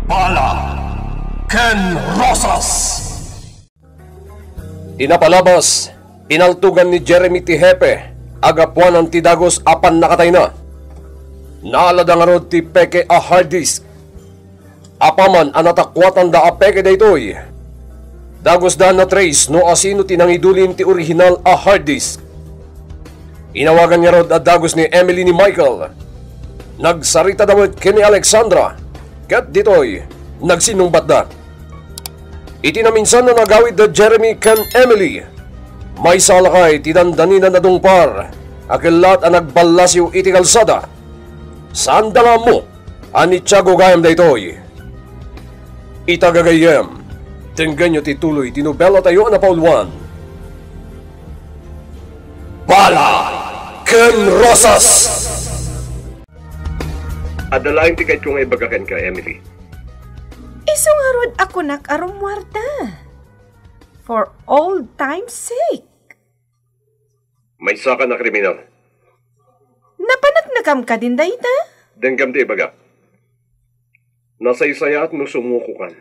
Bala Ken Rosas. Inapalabas, inaltugan ni Jeremy T. Hepe, agapuan ng tidagos apan nakatay na. Naaladang arod ti peke a hard disk. Apaman ang natakwatan da a peke daytoy. Dagos da na trace no asino tinangidulin ti original a hard disk. Inawagan niya rod at dagos ni Emily ni Michael. Nagsarita dawit kini Alexandra. Kat ditoy, nagsinungbat da. Itinaminsan na nagawid da Jeremy kan Emily. May salakay tinandaninan na dungpar. Akilat ang nagbalasiw iti kalsada. Saan dala mo? Ani Tiago gayam daytoy. Itagagayam. Tinggan nyo tituloy tinubela tayo na Paul 1. Bala Ken Rosas. Adalain ti kahit kung ibagakan ka, Emily. Isungarod ako nakarumwarta. For old time's sake. May saka na kriminal. Napanaknakam ka din dayta? Denggam ti ibaga. Nasaysaya at no sumukukan.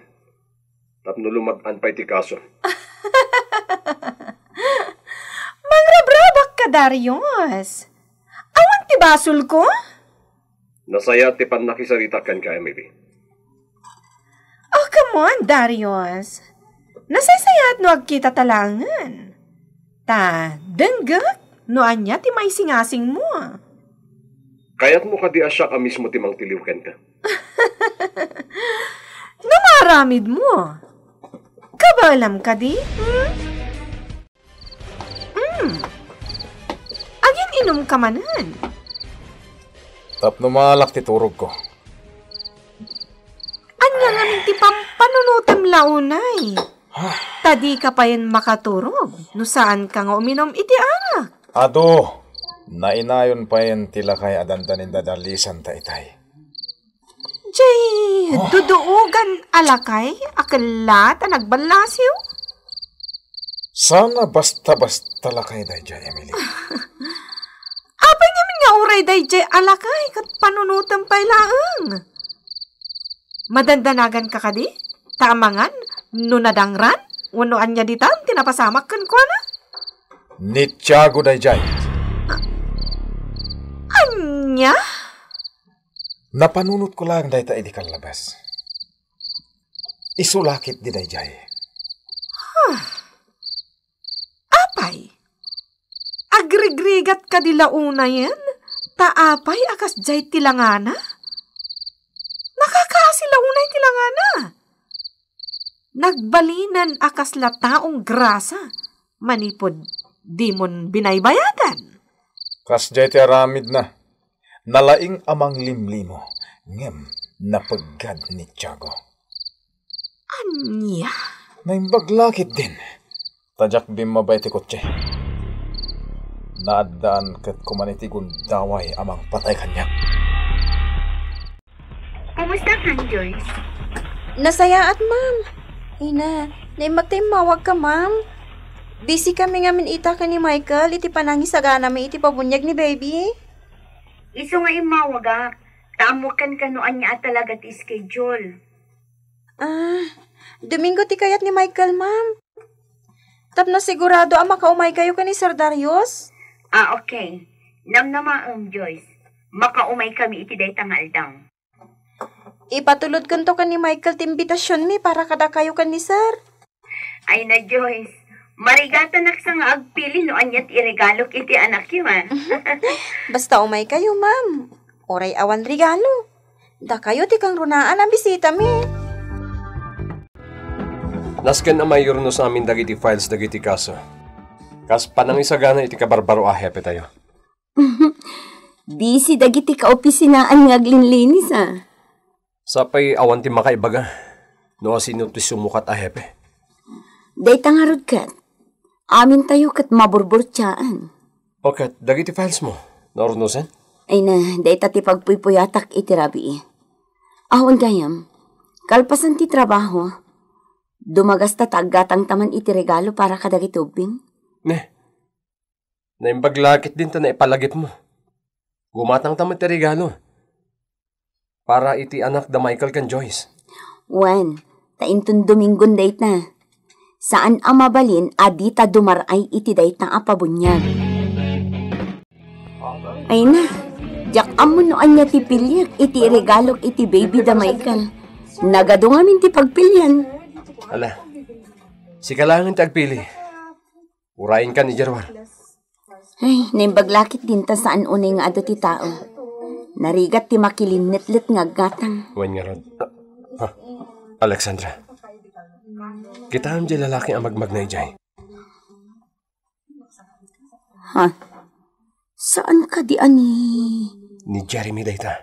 Tapno lumagan pa iti kaso. Mangrabrabak ka, Darius. Awan ti basol ko? Nasaya ti pan nakisaritakan ka, Emily. Oh, come on, Darius. Nasaysayat no agkita talangan. Ta, denggak, no anya ti may singasing mo. Kaya't mo ka di asya ka mismo ti mang tiliwken ka. Namaramid mo. Kabalam ka di? Agyan inom ka manan. Tapno malak ti turog ko. Anya nga minti pampanunutam launay. Tadi ka pa yan makaturog. No saan ka nga uminom iti anak? Ado, nainayon pa yan tila kay adandanin dadalisan ta itay. Jay, duduugan alakay, akalat ang nagbalasiw? Sana basta-basta lakay day dyan, Emily. Apay namin nga uray day jay alakay, kat panunutan pa ilaang. Madandanagan ka kadi? Tamangan? Nunadangran? Unoan niya ditan? Tinapasamak kan ko na? Ni Tiago day dyan. Anya? Napanunot ko lang day ta idi kalabas. Isulakit di day dyan. Apay? Agrigrigat ka di launa yan? Taapay akas jay tilangana? Nakakaasilaunay tilangana. Nagbalinan akas la taong grasa. Manipod, di mon binaybayadan. Kas jay ti aramid na. Nalaing amang limlimo. Ngem, napaggad ni Tiago. Anya? Naimbaglakit din. Tajak din mabay ti kotse. Naadaan kat kumanitigun daway amang patay kanya. Kumusta ka, Joyce? Nasayaat, ma'am. Ina, naimagtaimawag ka, ma'am. Busy kami nga minita ka ni Michael, iti panangis sagana may iti pabunyag ni baby. Iso nga imawaga, taamukan ka noan niya at talaga ti schedule. Domingo ti kayat ni Michael, ma'am. Tapno sigurado ang makaumay kayo ka ni Sir Darius? Okay. Namnamaang, Joyce. Makaumay kami iti day tangaldang. Ipatulod kanto ka ni Michael ti imbitasyon mi para kada kayo ka ni Sir. Ay na, Joyce. Marigata nak sa nga agpili noan niya't iregalo iti anak yun, ha? Basta umay kayo, ma'am. Oray awan regalo. Da kayo ti kang runaan ang bisita mi. Nasken na mayor no sa amin dagiti files dagiti kaso. Kas panang isagana iti kabarbaro hepe tayo. Busy dagiti kaopisinaan nga aglinlinis Sapay awan ti makaibaga. No asino ti sumukat hepe. Day tangarod kat. Amin tayo kat maburburtsaan. Okay, dagiti files mo. Narunusan? Ay na, day tati pagpuypuyatak iti rabi. Ahon gayam, kalpasan ti trabaho. Dumagas ta taggatang taman iti regalo para kadagiti ubing. Ne, naimbaglakit din ta na ipalagip mo. Gumatang taman ti regalo. Para iti anak da Michael kan Joyce. Wan, taintun Domingon dayt na. Saan ang mabalin adita dumaray iti dayt na apabunyag. Ay na, jak amon no anya ti pilyak iti regalok iti baby da Michael. Nagado ngamin ti pagpilyan. Ala, si kalangan tagpili. Urayin ka ni Jerwar. Ay, naibaglakit din ta saan unay nga ado ti tao. Narigat ti makilinetlet nga gatang. Wen nga rod. Alexandra, kita ang di lalaki ang magmagnay jay. Ha? Saan ka di ani? Ni Jeremy dayta.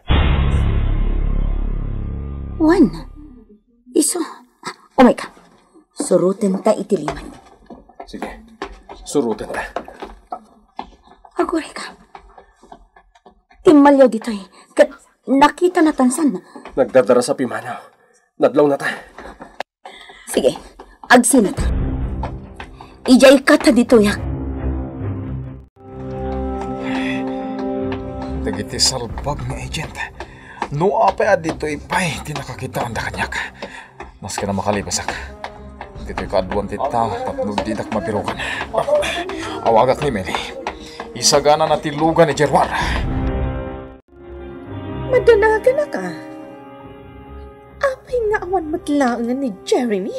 Wan, iso. Oh my God. Surutin ta itiliman. Sige, surutan ta. Agore ka. Timalyaw dito eh. Nakita na tansan. Nagdadara sa pimanaw. Nadlaw na ta. Sige, agsin na ta. Ijay ka ta dito yak. Dagiti salbag nga agent. No apay dito ipay, tinakakita ang dakanyak. Mas ka na makalibasak. Dito'y kaadwan tita, tapno didak mapirukan. Awagak ni Meli. Isagana na tilugan ni Jerwar. Madanaga na ka. Apay nga awan matlaangan ni Jeremy.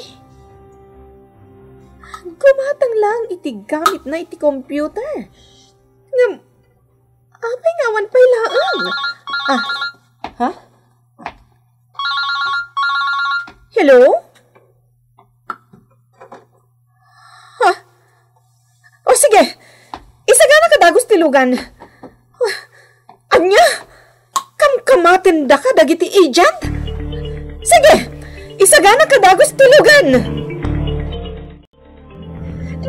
Gumatang lang iti gamit na iti computer. Apay nga awan pa'y laang. Ha? Hello? Ha? O sige, isagana ka dagos tilugan. Anya? Kamkamatinda ka dagiti agent? Sige, isagana ka dagos tilugan.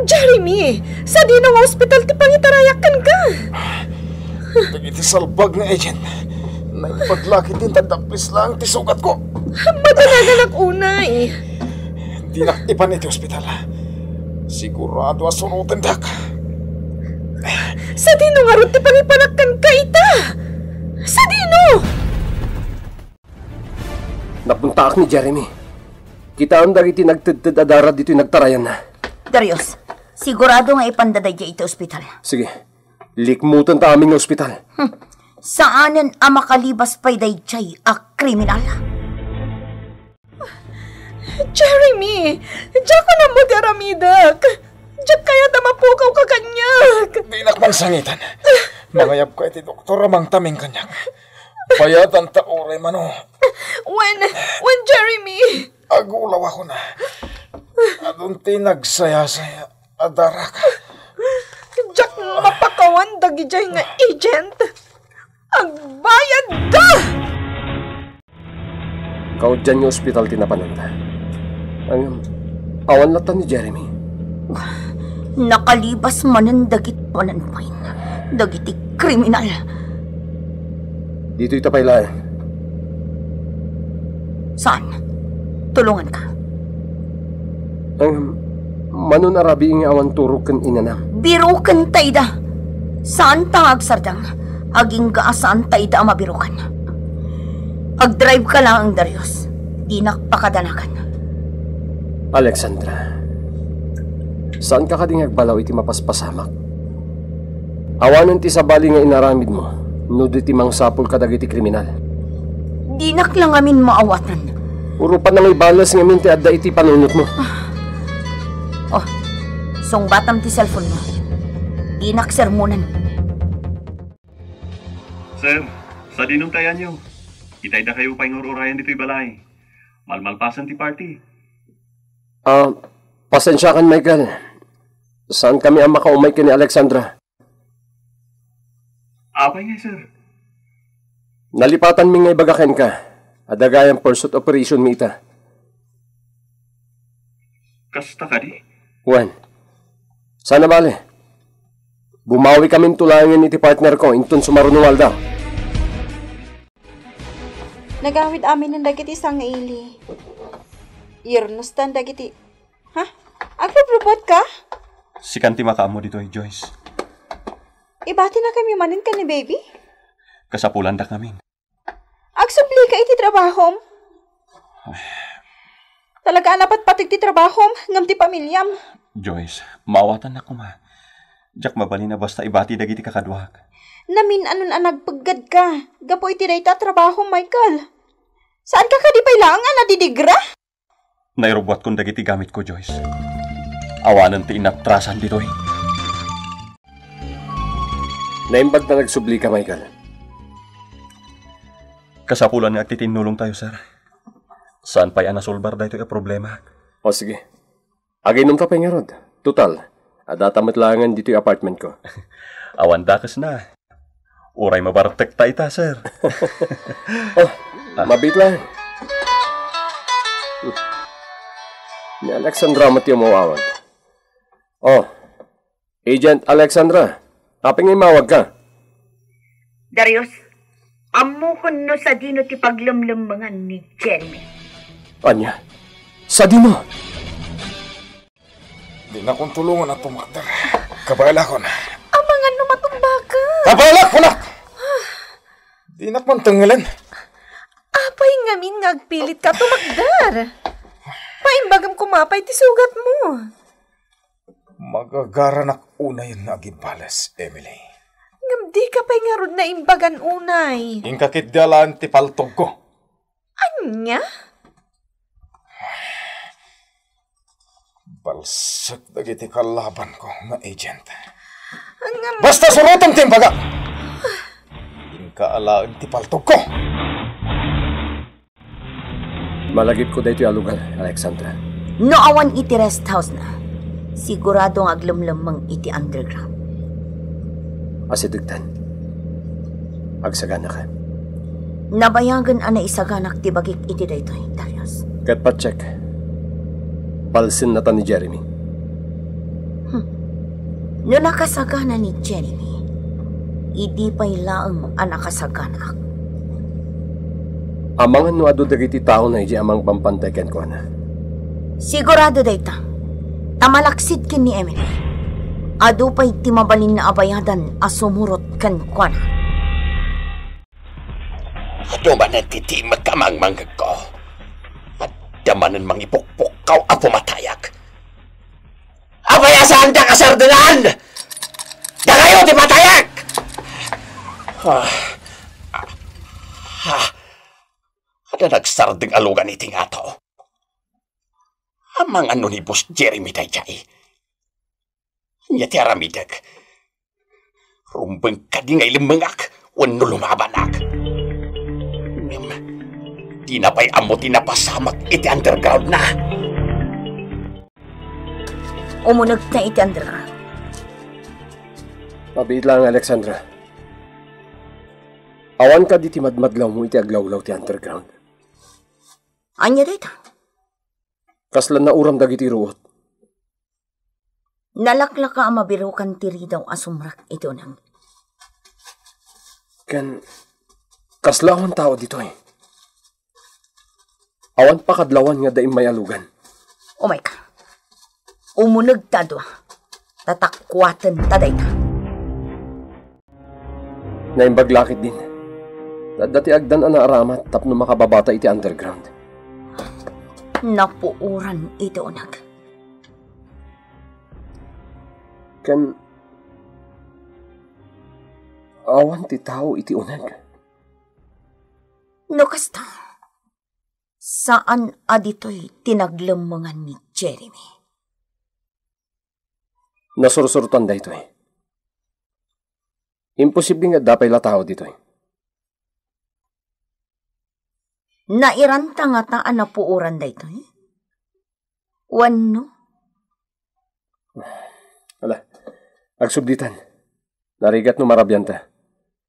Jeremy, sa dinong hospital ti pangitarayakan ka. Dagiti salbag nga agent. Naipaglaki din tadapis lang ti sugat ko. Madanagan unay. Di naktipan iti ospital. Sigurado asunutin dak. Sa dino nga ron ti pangipanakan ka ita. Sa dino? Napunta ak ni Jeremy. Kita ang dagiti nagtedted adara dito'y nagtarayan na. Darius, sigurado nga ipandaday dya iti ospital. Sige, likmutan ta aming ospital. Saanan ang makalibas pa'y dayjay a kriminal? Jeremy, diyan ko na mo daramidak. Diyan kaya tamapukaw ka kanyak. Di nakmansangitan. Mangayap ka iti doktor amang taming kanyak. Payatan ta oray mano. When Jeremy? Agulaw ako na. Adun ti nagsaya-saya. Adara ka. Diyan mapakawan dagijay nga agent. Agbayad da! Kau dyan yung ospital tinapananda. Ang awan lata ni Jeremy. Nakalibas manan dagit pananpain. Dagiti kriminal. Dito itapaylaan. Saan? Tulungan ka. Ang manon arabi nga awan turok kan inanam. Birukan tayda. Saan tangag sardang? Aging gaasaan tayda ang mabirukan. Ag-drive ka lang ang Darius. Di nakpakadanakan. Alexandra, saan ka kading agbalaw iti mapaspasamak? Awanan ti sabali nga inaramid mo, nudo ti mangsapol kadag iti kriminal. Di lang amin maawatan. Urupan na may balas nga minti adda iti panunot mo. Oh, song batam ti cellphone mo. Di sermonan. Sir, sa dinong tayan nyo. Itay da kayo pa'y ngururayan dito'y balay. Malmalpasan ti party. Pasensya kan, Michael. Saan kami ang makaumay ka ni Alexandra? Apay nga, sir. Nalipatan mi nga ibagaken ka. Adagayang pursuit operation mi ita. Kasta ka di? Juan, sana bale. Bumawi kami tulangin iti partner ko, intun sumarunungal daw. Nagawid amin ng dagiti isang ili. Irnos tan dagiti. Ha? Agpaprobot ka? Si Kanti makaamo dito ay Joyce. Ibati na kami manin ka ni baby? Kasapulan da kami. Agsubli ka iti trabahom? Talaga napat patig ti trabahom, ngam ti pamilyam. Joyce, maawatan na ko ma. Jak mabali na basta ibati dagiti kakadwak. Namin anon nagpaggad ka. Gapo iti dayta trabahom, Michael. Saan ka di pailangan nadidigra? Nairobwat kong dagiti gamit ko, Joyce. Awanan ti inatrasan ditoy. Naimbag na nagsubli ka, Michael. Kasapulan nga agtitinulong tayo, sir. Saan pa'y anasolbar dahito yung problema? O sige. Aginom ka pa nga rod. Total. Adatamat langan dito yung apartment ko. Awan dakas na. Uray mabartek ta ita, sir. Mabit lang. Ni Alexandra mati umawawag. Agent Alexandra. Aping imawag ka. Darius, amuhon no sa dino ti paglumlumangan ni Jeremy. Anya? Sa dino? Di na kong tulungan at tumakter. Kabaila ko na. Amangan numatumba ka. Kabaila ko na! Di na kong tanggalan. Apay ngamin nga agpilit ka tumakdar. Paimbagam kumapay ti sugat mo. Magagaranak unay na agibalas, Emily. Ngam di ka pa'y nga rod na imbagan unay. Ingkakidyalaan ti paltog ko. Anya? Balsak dagiti kalaban ko nga agent. Ngam... Basta surutong timbaga! Ingkaalaan ti paltog ko. Malagip ko dito yung lugar, Alexandra. No awan iti rest house na. Sigurado nga aglumlamang iti underground. Asidugtan. Agsagana ka. Nabayagan ana isaganak ti bagik iti daytoy, Darius. Kat pa-check. Palsin na ta ni Jeremy. No nakasagana ni Jeremy, idi pa'y laang anakasaganak. Amangan no adu dagiti tao na iji amang pampantay ken ko na. Sigurado dayta. Tamalaksid ken ni Emily. Adu pa'y timabalin na abayadan asumurot kan kwa na. Ano man nagtitimat ka manggag ko? At damanan mangipukpukaw ang pumatayak. Abayasan da kasardunan! Da kayo di matayak! Ano nagsarding alugan iti nga to? Amang ano ni Boss Jeremy Tayjay. Nya ti aramidag. Rumbeng ka di ngay limangak, wano lumabanak. Di na pa'y amo tinapasamak iti underground na. Umunag na iti underground. Mabit lang, Alexandra. Awan ka di timadmadlaw mo iti aglawlaw ti underground. Anya dayta? Kaslan na uram dagiti ruot. Nalaklaka ang mabirukan tiri daw asumrak ito nang. Ken, kaslawan tao dito eh. Awan pa kadlawan nga daing mayalugan. Oh my God. Umunag tadwa. Tatakwatan tadayta. Naimbaglakit din. Dati agdan ana aramat tapno makababata iti underground. Napuuran iti unag. Ken, awan ti tao iti unag. No kasta, saan adito'y tinaglamangan ni Jeremy? Nasursurutan da ito eh. Imposible nga dapay la tao dito eh. Nairanta nga taan na puuran da ito eh. Wano? Wala, agsubditan. Narigat no marabyanta.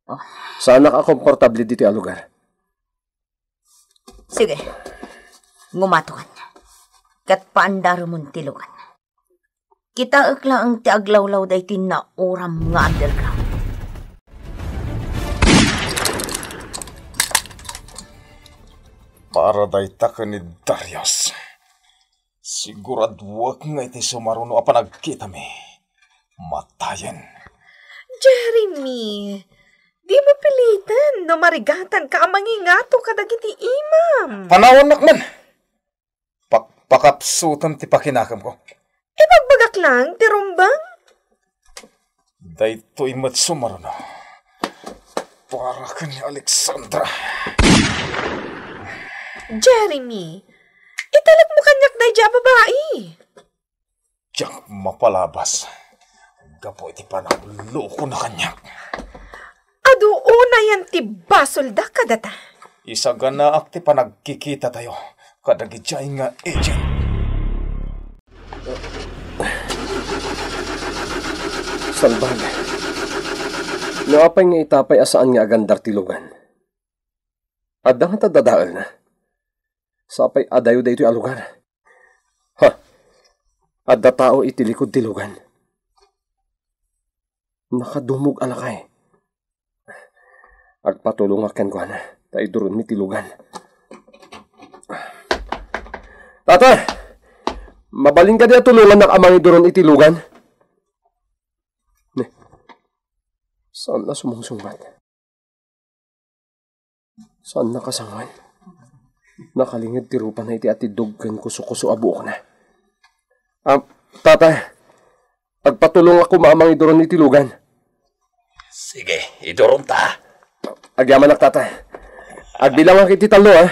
Oh. Saan nakakomportable dito yung lugar? Sige, ngumatukan. Kat paandaro mong tilukan. Kita akla ang tiaglawlaw da iti na oram nga underground. Para dayta ka ni Darius. Siguraduak nga iti sumaruno apa nagkita mi. Matayan. Jeremy, di mo pilitan no marigatan ka ang mangingato kadagiti imam. Panawan nakman. pakapsutan ti pakinakam ko. Ipagbagak lang, ti rumbang. Daytoy matsumaro na. Para ka ni Alexandra. Jeremy, italag mo kanyak na dya babae. Diyak mapalabas. Gapo iti panagloko na kanyak. Aduuna yan ti basol da kadata. Isa ganaak ti panagkikita tayo. Kadagidjay nga agent. Salbag. Naapay nga itapay asaan nga agandar tilugan. Adda nga tadadaal na. Sapay adayo da ito'y alugar. Ha? Adda tao itilikod tilugan. Nakadumog alakay. Agpatulong akan ko na. Tayo durun mi tilugan. Tata! Mabaling ka diya tulungan na amang idurun itilugan. Saan na sumungsungbat? Saan nakasangan? Nakalingid ti rupa na iti atiduggan kuso-kuso abuok na. Tata, agpatulong ako maamang iduron iti lugan. Sige, iduron ta. Agyaman ak, tata. Agbilang ak iti talo, ha?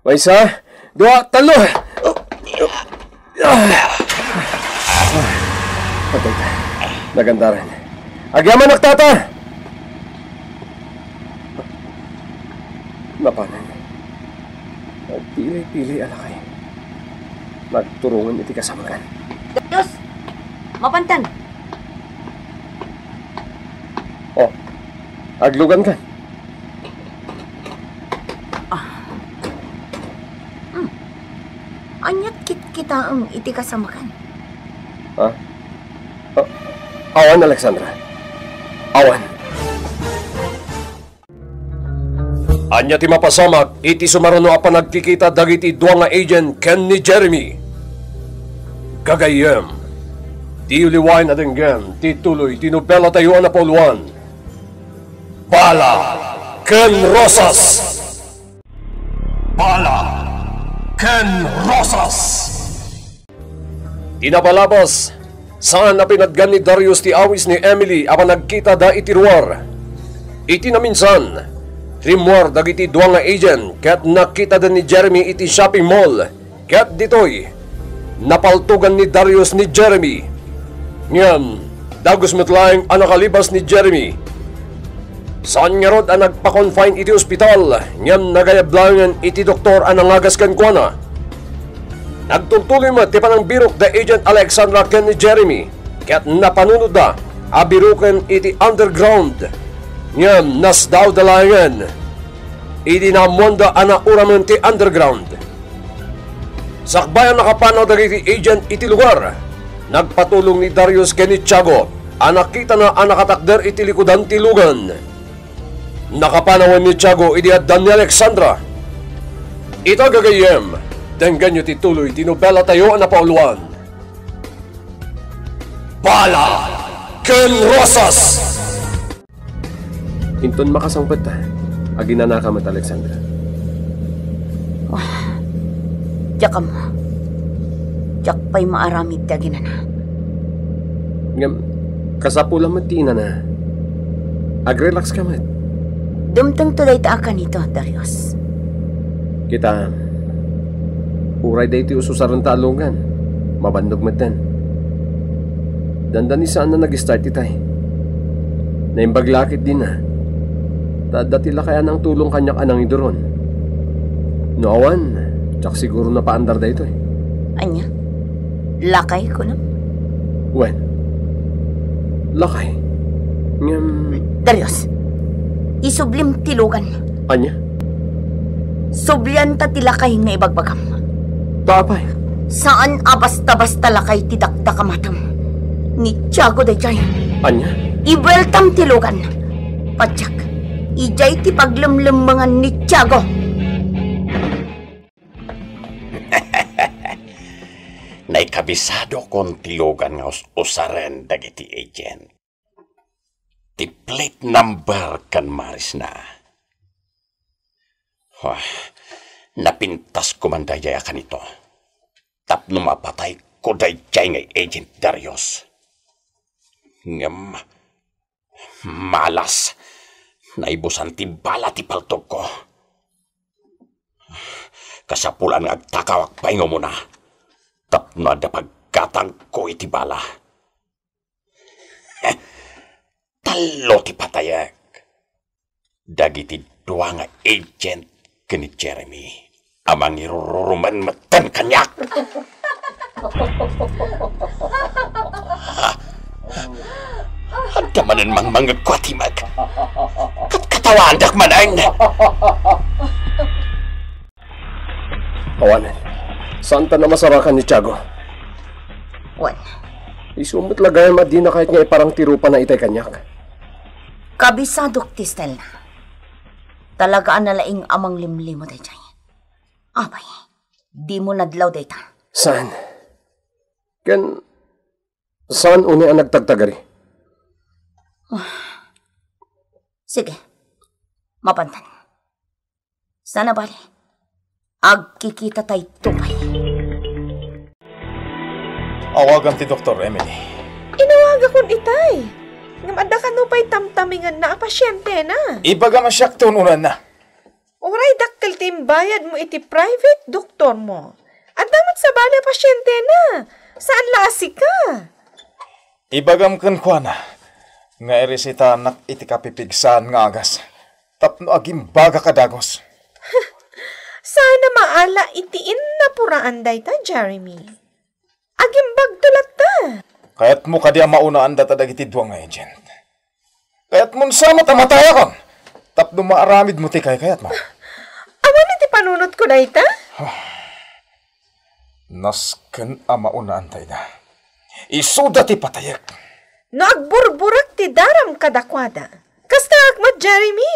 May isa, dua, talo! Patay ta. Nagandaran. Agyaman ak, tata! Napanan. Nagpili-pili alakay. Nagturungan iti kasamakan. Diyos! Mapantan! Oh, aglugan ka. Anyat kita ang iti kasamakan. Ha? Awan, Alexandra. Awan. Anya ti mapasamak, iti sumaruno a panagkikita dagiti dua nga agent ken ni Jeremy. Gagayem, ti uliwain adenggem, ti tuloy, tinubela tayo na poluan. Bala ken Rosas! Bala ken Rosas! Tinapalabas, saan na pinadgan ni Darius ti awis ni Emily apan nagkita da iti ruwar. Iti na minsan, rimwar dagiti dua nga agent ket nakita din ni Jeremy iti shopping mall ket ditoy napaltugan ni Darius ni Jeremy. Ngem, dagos metlaeng anakalibas ni Jeremy. Saan nga rod ang nagpa-confine iti ospital ngem nagayablangan iti doktor ang nangagas ken kuana. Nagtultuloy mo ti panang birok da agent Alexandra ken ni Jeremy ket napanunod da abiruken iti underground. Ngem nas daw dalayangan iti namonda ana uramen ti underground. Sakbayan nakapanaw dagiti agent iti lugar. Nagpatulong ni Darius ken ni Tiago anakita na anakatakder iti likudan ti lugan. Nakapanawan ni Tiago iti addan ni Alexandra. Ito gagayem denggan nyo tituloy tinubela tayo na pauluan. Bala ken Rosas! Inton makasangpet ta. Aginana ka mat, Alexandra. Diyak ka mo. Diyak pa'y maaramid ti aginana. Ngam, kasapula mat tina na. Agrelax ka mat. Dumtang tulay ta ka nito, Darius. Kita, uray da iti ususaran talungan. Mabandog matan. Dandan isaan na nag-start itay. Naimbaglakit din na. Dadatila kaya ng tulong kanyak anang iduron. Noawan, tsak siguro na paandar da ito eh. Anya? Lakay ko na? Wen? Lakay? Ngam... Darius, isublim tilugan. Anya? Sublian ta tilakay nga ibagbagam. Tapay? Saan basta-basta lakay tidakda kamatam? Ni Tiago da jay. Anya? Ibeltam tilugan. Padyak, ijay ti paglemlemangan ni Tiago. Naikabisado kong tilugan nga usaren dagiti agent. Ti plate number kan maris na. Napintas ko man dayaya ka nito. Tapno mapatay ko dayjay nga Agent Darius. Ngam, malas, naibusan ti bala ti paltog ko. Kasapulan nga agtakawak paingo mo na. Tapno da pagkatang ko iti bala. Talo ti patayag. Dagiti dua nga agent kini Jeremy. Amang iruruman matan kanyak. Ada manan mang mangagkwatimag. Katawan dak manan. Awanan, saan ta na masarakan ni Tiago? Wan, Isumot lagay di na kahit nga parang tirupa na itay kanyak. kabisadok ti Stella. Talagaan na laing amang limlimo day jay. Abay, di mo nadlaw day ta. Saan? Saan uni ang nagtagtagari? Sige, mapantan. Sana bali, agkikita tay tupay. Awagan ti Dr. Emily. Inawag akong itay. Ngamada ka no pa'y tamtamingan na pasyente na. Ibaga masyak tununan na. Uray dakkel timbayad mo iti private doktor mo. At damat sa bali pasyente na. Saan lasi ka? Ibagam kan kwa na. Nga iresita anak iti kapipigsan nga agas. Tapno agim baga kadagos. Sana maala itiin na puraan day ta, Jeremy. Agimbag tulad ta. Kaya't mo kadya maunaan data dagiti duwang nga agent. Kaya't mo sama tamataya kon. Tapno maaramid mo ti kayat mo. Awan iti panunot ko day ta? Nasken a maunaan tayo na. Isuda ti patayag. Nagburburak ti daram kadakwada. Kasta akmat, Jeremy.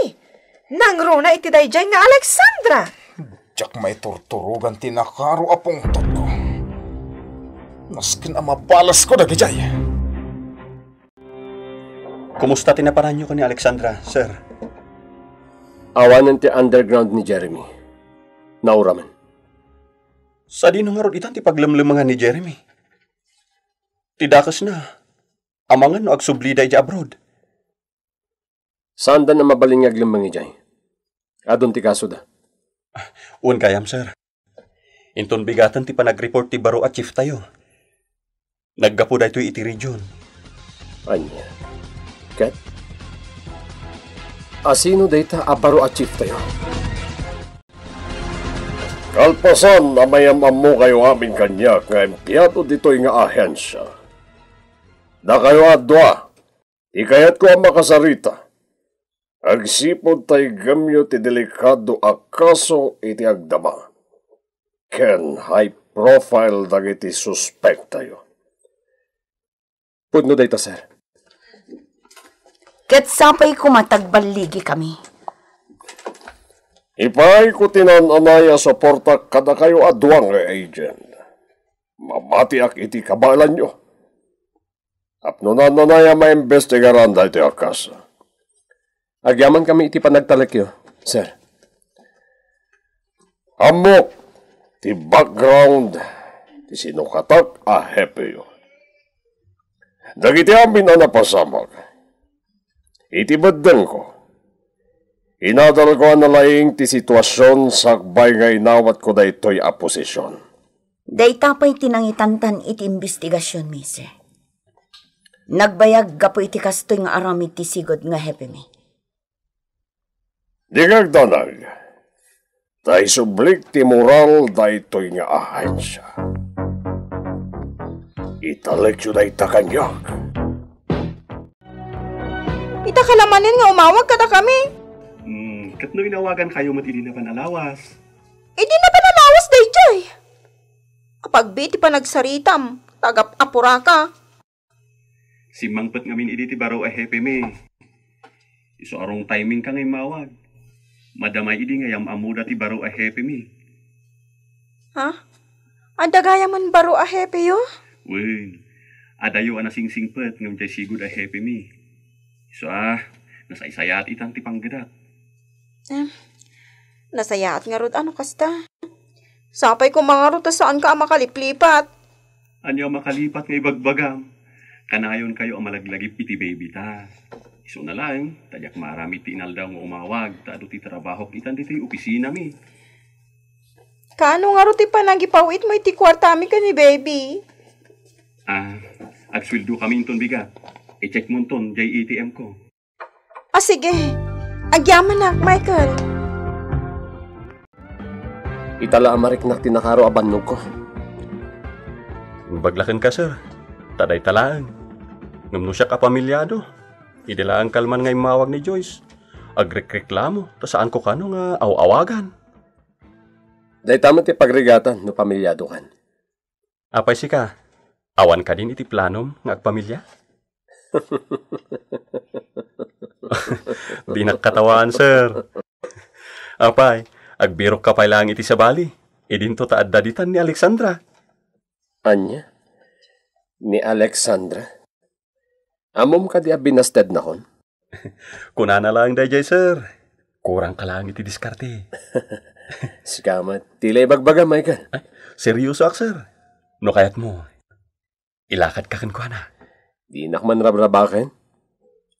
Nangruna iti dayjay nga Alexandra. Diyak may turturugan ti nakaro apong tot ko. Nasken a mabalas ko dagijay. Kumusta tinaparan niyo ko ni Alexandra, sir? Awanan ti underground ni Jeremy. Nauraman. Sa di nga ron itan ti paglamlamangan ni Jeremy. Tidakas na. Amangan no agsublida ija abroad. Saan da na mabalingag limang ijay? Adon ti kaso da. Un kayam, sir. Inton bigatan ti panag-report ti baro at chief tayo. Naggapo da ito iti region. Anya. Kat? Asino data abaro at chief tayo? Kalpasan na mayamam mo kayo amin kanyak nga empleyado dito'y nga ahensya. Na kayo adwa, di kayat ko ang makasarita. Agsipod tay gamyo ti delikado a kaso iti agdama. Ken high profile dagiti suspect tayo. Pudno data, sir. Ket sapay kumatagbaligi kami. Ipay ko tinananaya sa porta kada kayo adwang nga agent. Mabati ak iti kabalan nyo. Apno na nanaya maimbestigaran da iti akasa. Agyaman kami iti panagtalekyo, sir. Amok ti background ti sinukatak a hepeyo. Dagiti amin na napasamag. Iti baddeng ko. Inadal ko na laing ti sitwasyon sakbay nga inawat ko da ito'y a posisyon. Dayta pa'y tinangitantan iti investigasyon, mister. Nagbayag gapo iti kastoy nga aramid ti sigod nga hepe mi. Di kagdanag, tay sublik ti moral da ito'y nga ahensya. Italek yun ay takanyak. Ita kalamanin nga umawag kada kami. Katno inawagan kayo matili na panalawas. Di na panalawas day jay. Kapag biti pa nagsaritam, tagap apura ka. Si mangpet ngamin iditi baro ay hepe me. Iso arong timing ka ngay mawag. Madamay idi ngayam amuda ti baro ay hepe me. Ha? Adagaya man baro a hepe yo? Wen, adayo anasing-sing pet ngam jay sigud ay hepe me. Iso nasaysayat itang ti panggedat. Nasayaat nga rod ano kasta. Sapay ko mga ruta saan ka makaliplipat. Anyo makalipat nga ibagbagam. Kanayon kayo ang malaglagip iti baby ta. Iso na lang, tadyak marami tinal daw nga umawag. Tado ti trabaho itan dito yung opisina mi. Kano nga ruti pa nagipawit mo iti kwartami ka ni baby? Agswildo kami inton bigat. I-check mo inton, jay ATM ko. Sige. Agyaman na, Michael. Itala amarik na tinakaro abannog ko. Baglakan ka, sir. Taday talaan. Ngam siya ka pamilyado. Idilaan kalman ngay mawag ni Joyce. Agrek-reklamo. Ta saan ko kano nga awawagan. Dahil tama ti pagregatan no pamilyado kan. Apay si ka. Awan ka din iti planom nga agpamilya? Di nakatawaan, sir. Apay, agbirok ka pa lang iti sa bali. Idinto ta addaditan ni Alexandra. Anya? Ni Alexandra? Amom ka di binasted na kon? Kuna na lang dayjay, sir. Kurang ka lang iti diskarte. Sikamat, tilay bagbaga, Michael. Ay, seryoso ak, sir. No kayat mo, ilakad ka kan na. Di nakman rabrabaken?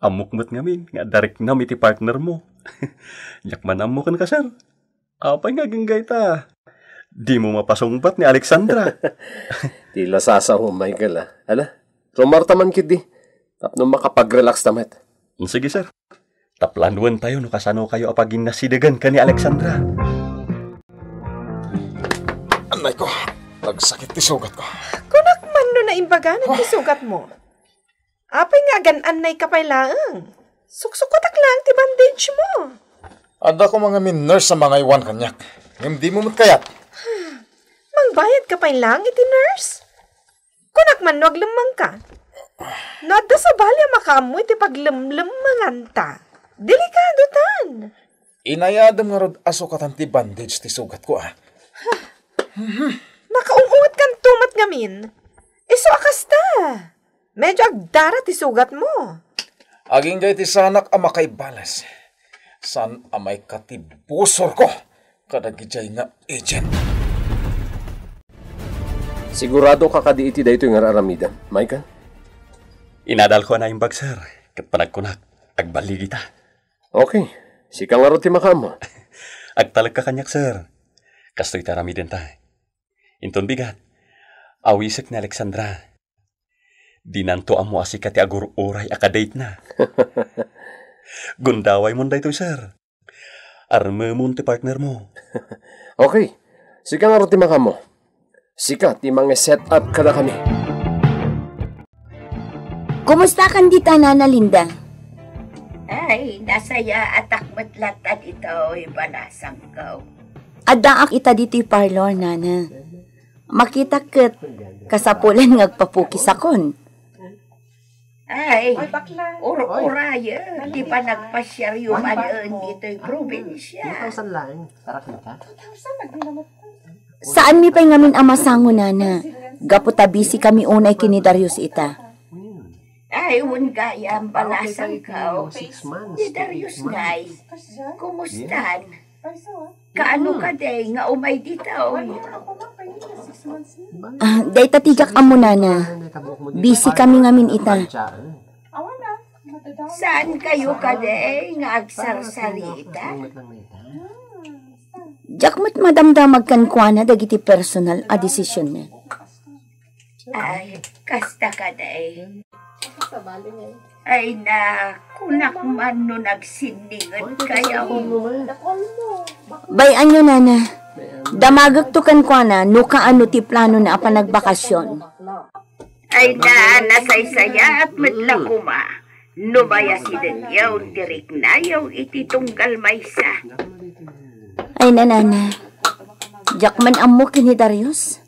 Amukmut ngamin, nga darik na iti partner mo. Yakman amukan ka, sir. Apay nga ginggay ta. Di mo mapasungbat ni Alexandra. Di lasasa mo, Michael, ha? Ala, rumartaman kid di. Tapno makapag-relax tamat. Sige, sir. Taplanuan tayo no kasano kayo apagin nasidagan ka ni Alexandra. Anay ko, nagsakit ti sugat ko. Kunak man no na imbaga ng tisugat mo. Apay nga gan-anay ka pa'y laang. Suksukotak lang ti bandage mo. Ada ko mga min-nurse sa mga iwan kanyak. Hindi mo matkayat. Mangbayad ka pa'y lang iti nurse. Kunak man no aglamang ka. No adda sa balya makamu iti paglamlam manganta. Delikado tan. Inayadam nga rod asukatan ti bandage ti sugat ko, Nakaungungot kan tumat ngamin. Iso akas ta. Medyo agdara ti sugat mo. Aging gay ti sanak ang makaibalas. San amay katibusor ko. Kadagijay nga agent. Sigurado ka kadi iti dayto nga raramidan, Michael? Inadal ko na yung bag, sir. Katpanag ko na, agbaligi ta. Okay, sika nga ro ti makamo. Agtalag ka kanyak, sir. Kastoy taramiden ta. Inton bigat, awisik ni Alexandra. Dinanto amo asika ti agur uray akadate na. Gundaway mo dayto, sir. Arme mo ti partner mo. Okay, sika nga ro ti makamo. Sika ti mga set up kada kami. Kumusta kan di Nana Linda? Ay, nasaya at akmatlatad ito, ibanasang ko. Adaak ita dito parlor, Nana. Makita ket kasapulan ngagpapukis akon. Ay, uro-uraya, di pa nagpasyar yung dito'y probinsya. Saan mi pa'y ngamin amasango, Nana? Gaputabisi kami unay kini Darius ita. Ay, gaya ang balasang ko. Di Darius ngay, kumustan? Kaano ka day nga umay dito? Day tatijak amo, Nana. Busy kami ngamin ita. Saan kayo ka day nga agsarsarita? Jakmat madamdamag kan kuana dagiti personal a desisyon niya. Ay, kasta ka day. Ay na, kunak man no nagsiningan kaya Bayan nyo, Nana. Damagag to kan kuana no kaano ti plano na apanagbakasyon. Ay na, nasaysaya at madlakuma. Numaya si Dengyaw, tirik na yaw ititunggal maysa. Ay na, Nana. Jakman amo kini Darius.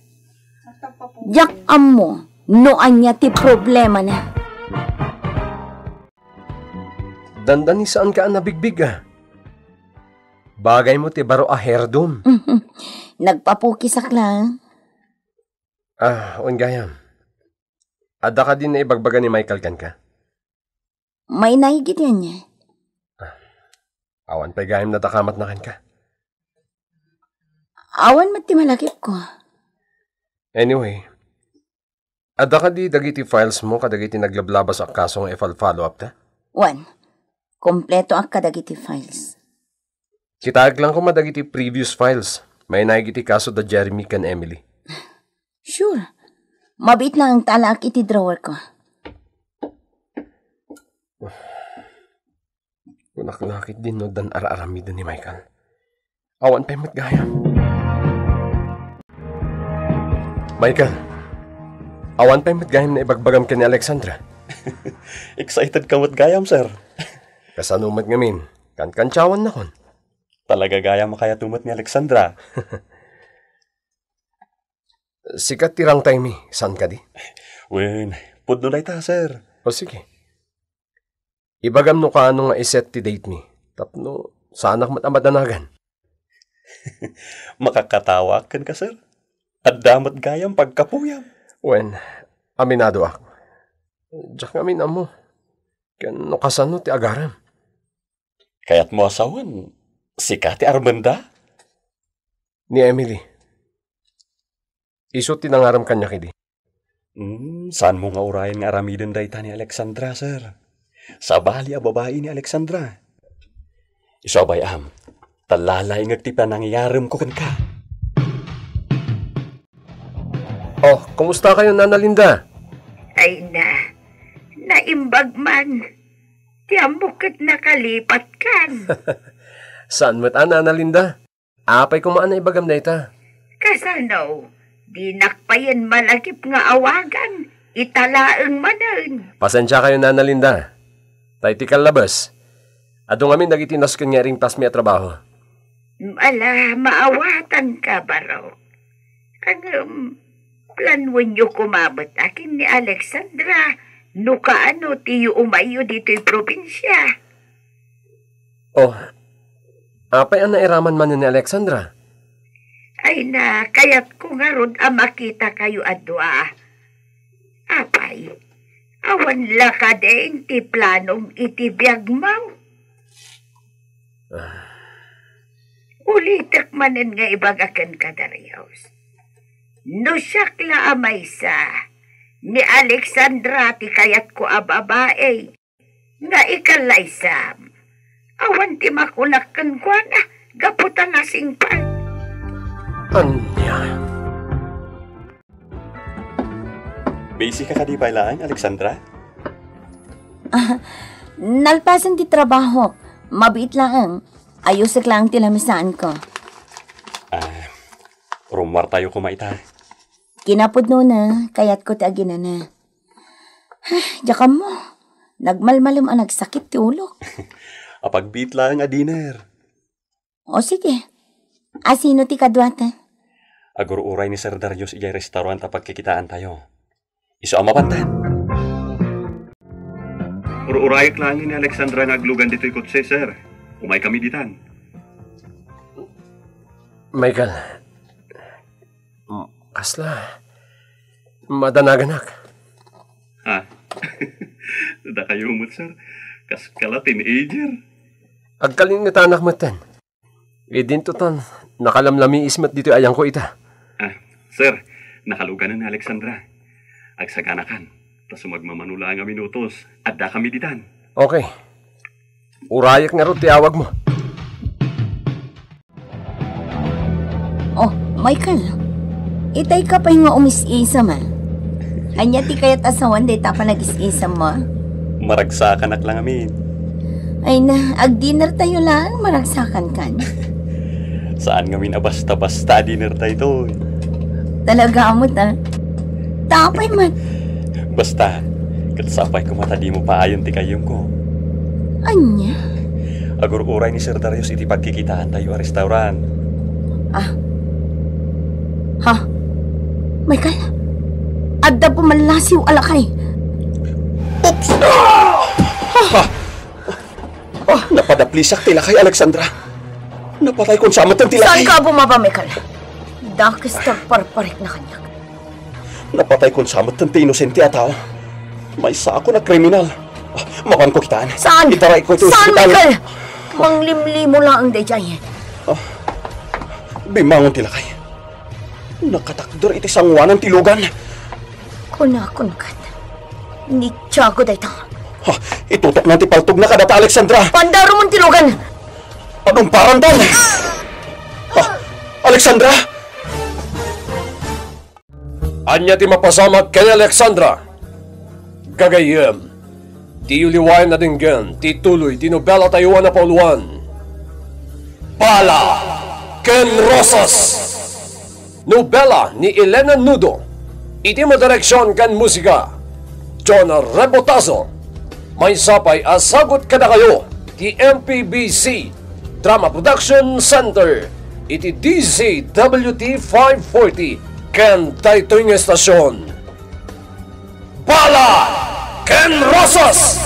Jak amo no anya ti problema na. Dandani saan ka nabigbig, Bagay mo ti baro aherdom. Nagpapukisak lang. Ungayam. Ada ka din na ibagbaga ni Michael kan ka? May naigit yan niya. Awan pa gayam na takamat na kan ka. Awan mati malakip ko. Anyway, ada ka di dagiti files mo kadagiti naglablabas ang kaso nga follow up ta? 1. Kompleto ang kadagiti files. Kitag lang ko madagiti previous files. May naigiti kaso da Jeremy kan Emily. Sure. Mabit na ang talak iti drawer ko. Kunaklakit din no dan ara-arami din ni Michael. Awan pa yung matgaya. Michael, awan pa yung matgayam na ibagbagam ka ni Alexandra. Excited ka matgayam, sir. Kasanumat ngamin, kan-kansyawan na kon. Talaga gaya makaya tumat ni Alexandra. Sikat tirang time eh. San ka di? Wen, pudno na ita, sir. O sige. Ibagam no ka ano nga iset ti date mi. Tapno, sanak matamadanagan. Makakatawa kan ka, sir. At damat gayam pagkapuyam. Wen, aminado ako. Diyak ngamin amo. Kano kasano ti agaram. Kaya't mo asawan, si Kati Armanda? Ni Emily. Iso tinangaram kanya kidi. Saan mo nga urayan nga aramidin dayta ni Alexandra, sir? Sa bali a babae ni Alexandra. Iso abay talalay ngagtipa nangyaram ko kan ka. Oh, kumusta kayo, Nana Linda? Ay naimbag man. Tiyambukit nakalipat kan. Saan mo't Nana Linda? Apay kumaan na ibagam na ita. Kasano, di nakpayan malagip nga awagan. Italaang manan. Pasensya kayo, Nana Linda. Taytikal labas. Adong amin nagitinas kanyaring tasmi at trabaho. Maawatan ka ba raw? Ang planwan nyo kumabot akin ni Alexandra. No kaano tiyo umayo dito'y probinsya. Oh, apay ang nairaman man ni Alexandra? Ay kaya't ko nga ron makita kayo adwa. Apay, awan laka din ti planong itibiyag mo. Ulitak manen nga ibagakan ka Darius. No siyakla amay sa ni Alexandra ti kayat ko babae nga ikalaysam. Awan ti makunakan ko na gaputan na singpal. Anya? Busy ka di bailaan, Alexandra? Nalpasan ti trabaho. Mabit lang. Ayusik lang tilamisaan ko. Rumwar tayo kumaita. Kinapod no na, kaya't ko ti agina na. Jakam mo, nagmalmalim ang nagsakit ti ulo. Apagbit lang a dinner. O sige, asino ti kadwata? Agur-uray ni Sir Darius iyay restaurant a pagkikitaan tayo. Iso ang mapantan. Ur-urayak lang ni Alexandra nga aglugan dito'y kutse, sir. Umay kami ditan. Michael, asla, madanagan ak. Ha? Da kayo umot, sir. Kaskala teenager. Agkalin nga tanak matan. Din to tan, nakalamlami ismat dito ayang ko ita. Sir, nakalugan na ni Alexandra. Agsaganakan, tas magmamanula nga minutos, at da kami ditan. Okay. Urayak nga ro, tiawag mo. Oh, Michael, itay ka pa nga umis-isa man. Anya ti kayat asawan day tapa nag-is-isa mo? Maragsakan ak lang amin. Ay ag-dinner tayo lang, maragsakan kan. Saan ngamin basta-basta dinner tayo doon? Talaga mo ta? Tapay man. Basta, katsapay ko matadi mo paayon ti kayong ko. Anya? Agur-uray ni Sir Darius iti pagkikitaan tayo a restaurant. Ha? Michael? Adda pumalasiw alakay. Oops! Napadaplisak tila kay Alexandra. Napatay kung samat ang tila kay... Saan ka bumaba, Michael? Dakis tagparparik na kanya. Napatay kung samat ang inosente ataw. May sa ako na kriminal. Makan ko kitaan. Saan? Itaray ko ito saan, hospital. Michael? Manglimlimo lang ang dayjay. Bimangon tila kay. Nakatakdor iti sangwanan tilugan. Kunakon kat. Ni Tiago dayta. Ha, itutok na ti paltog na kadata Alexandra. Pandaro mong tilugan. Anong parandan? Ha, Alexandra? Anya ti mapasamak kay Alexandra. Gagayem, ti uliwain na dinggan, ti tuloy, ti nobela tayuan na pauluan. Bala ken Rosas. Nobela ni Elena Nudo. Iti madireksyon kan musika. John Rebotazo. May sapay asagot kada kayo ti MPBC Drama Production Center. Iti DZWT 540 ken daytoy nga estasyon. Bala ken Rosas!